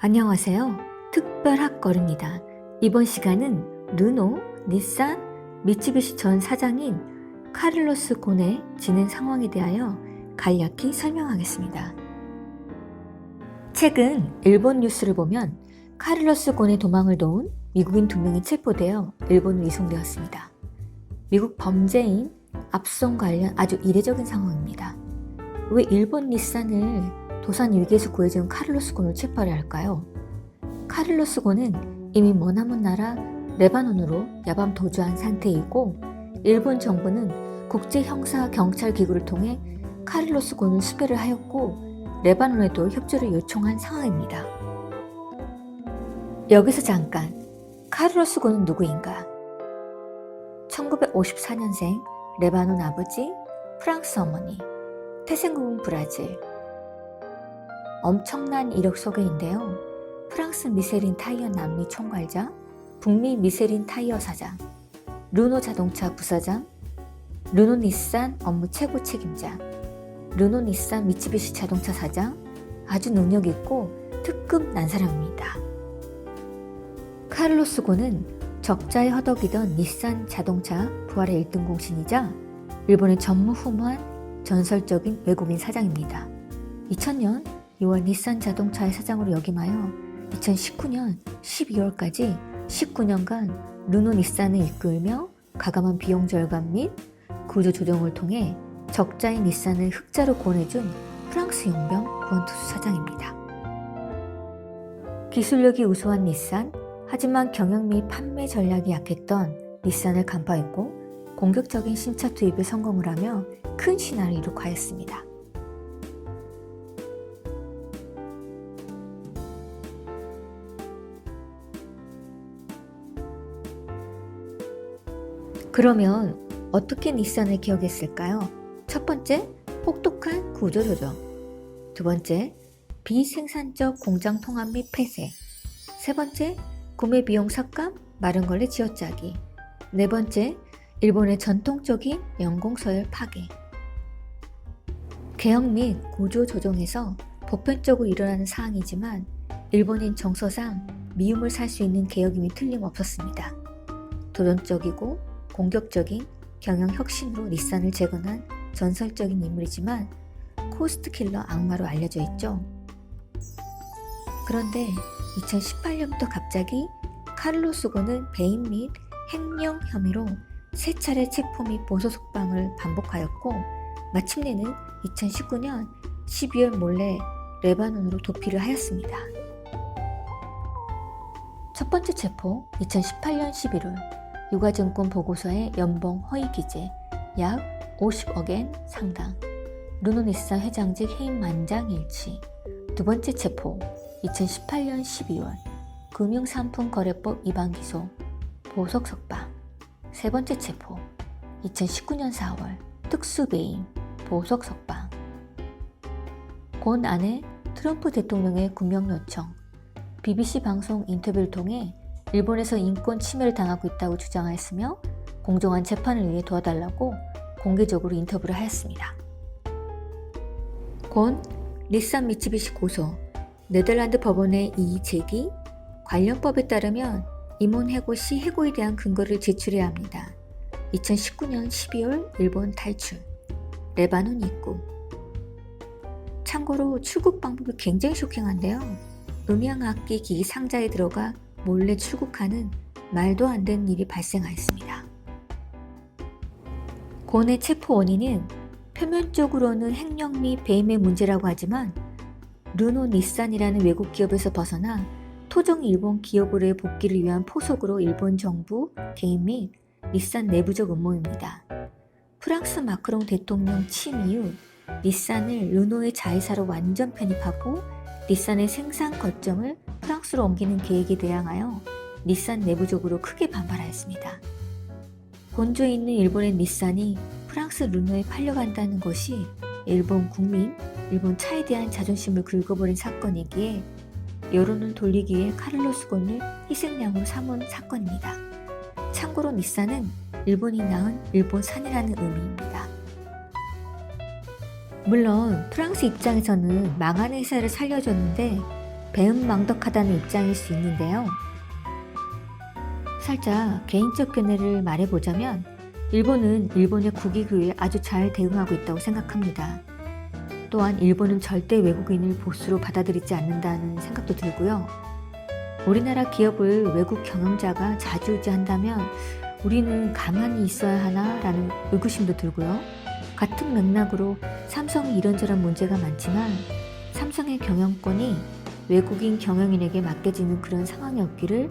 안녕하세요. 특별학걸입니다. 이번 시간은 르노, 닛산, 미쯔비시 전 사장인 카를로스 곤의 진행 상황에 대하여 간략히 설명하겠습니다. 최근 일본 뉴스를 보면 카를로스 곤의 도망을 도운 미국인 2명이 체포되어 일본으로 이송되었습니다. 미국 범죄인 압송 관련 아주 이례적인 상황입니다. 왜 일본 닛산을 도산 위기에서 구해준 카를로스 곤을 체포하려 할까요? 카를로스 곤은 이미 머나먼 나라 레바논으로 야밤 도주한 상태이고 일본 정부는 국제형사경찰기구를 통해 카를로스 곤을 수배를 하였고 레바논에도 협조를 요청한 상황입니다. 여기서 잠깐, 카를로스 곤은 누구인가? 1954년생 레바논 아버지, 프랑스 어머니, 태생국은 브라질. 엄청난 이력 소개인데요. 프랑스 미쉐린 타이어 남미 총괄자, 북미 미쉐린 타이어 사장, 르노 자동차 부사장, 르노 닛산 업무 최고 책임자, 르노 닛산 미쯔비시 자동차 사장, 아주 능력 있고 특급 난사람입니다. 카를로스 곤은 적자에 허덕이던 닛산 자동차 부활의 1등 공신이자 일본의 전무후무한 전설적인 외국인 사장입니다. 2000년 6월 닛산 자동차의 사장으로 역임하여 2019년 12월까지 19년간 르노 닛산을 이끌며 가감한 비용 절감 및 구조 조정을 통해 적자인 닛산을 흑자로 구원해준 프랑스 용병 구원투수 사장입니다. 기술력이 우수한 닛산, 하지만 경영 및 판매 전략이 약했던 닛산을 간파했고 공격적인 신차 투입에 성공을 하며 큰 신화를 이룩하였습니다. 그러면 어떻게 닛산을 기억했을까요? 첫 번째, 혹독한 구조조정. 두 번째, 비생산적 공장 통합 및 폐쇄. 세 번째, 구매 비용 삭감, 마른 걸레 쥐어짜기. 네 번째, 일본의 전통적인 연공서열 파괴. 개혁 및 구조 조정에서 보편적으로 일어나는 사항이지만 일본인 정서상 미움을 살 수 있는 개혁임이 틀림없었습니다. 도전적이고 공격적인 경영 혁신으로 닛산을 재건한 전설적인 인물이지만 코스트 킬러 악마로 알려져 있죠. 그런데 2018년부터 갑자기 카를로스 곤은 배임 및 횡령 혐의로 3차례 체포 및 보소 석방을 반복하였고 마침내는 2019년 12월 몰래 레바논으로 도피를 하였습니다. 첫 번째 체포 2018년 11월 유가증권 보고서의 연봉 허위 기재 약 50억엔 상당, 르노 닛산 회장직 해임 만장일치. 두 번째 체포 2018년 12월 금융상품거래법 위반 기소, 보석 석방. 세 번째 체포 2019년 4월 특수배임, 보석 석방. 곤 아내 트럼프 대통령의 구명 요청, BBC 방송 인터뷰를 통해 일본에서 인권 침해를 당하고 있다고 주장하였으며 공정한 재판을 위해 도와달라고 공개적으로 인터뷰를 하였습니다. 곤, 닛산 미쯔비시 고소, 네덜란드 법원의 이의 제기, 관련 법에 따르면 임원 해고 시 해고에 대한 근거를 제출해야 합니다. 2019년 12월 일본 탈출, 레바논 입국. 참고로 출국 방법이 굉장히 쇼킹한데요. 음향악기 기기 상자에 들어가 몰래 출국하는 말도 안 되는 일이 발생하였습니다. 곤의 체포 원인은 표면적으로는 횡령 및 배임의 문제라고 하지만 르노 닛산이라는 외국 기업에서 벗어나 토종 일본 기업으로의 복귀를 위한 포석으로 일본 정부 개인 및 닛산 내부적 음모입니다. 프랑스 마크롱 대통령 취임 이후 닛산을 르노의 자회사로 완전 편입하고 닛산의 생산 거점을 프랑스로 옮기는 계획에 대항하여 닛산 내부적으로 크게 반발하였습니다. 본주에 있는 일본의 닛산이 프랑스 르노에 팔려간다는 것이 일본 국민, 일본 차에 대한 자존심을 긁어버린 사건이기에 여론을 돌리기 위해 카를로스 곤을 희생양으로 삼은 사건입니다. 참고로 닛산은 일본이 낳은 일본산이라는 의미입니다. 물론 프랑스 입장에서는 망한 회사를 살려줬는데 배은망덕하다는 입장일 수 있는데요. 살짝 개인적 견해를 말해보자면 일본은 일본의 국익을 아주 잘 대응하고 있다고 생각합니다. 또한 일본은 절대 외국인을 보수로 받아들이지 않는다는 생각도 들고요. 우리나라 기업을 외국 경영자가 좌지우지한다면 우리는 가만히 있어야 하나라는 의구심도 들고요. 같은 맥락으로 삼성이 이런저런 문제가 많지만 삼성의 경영권이 외국인 경영인에게 맡겨지는 그런 상황이 없기를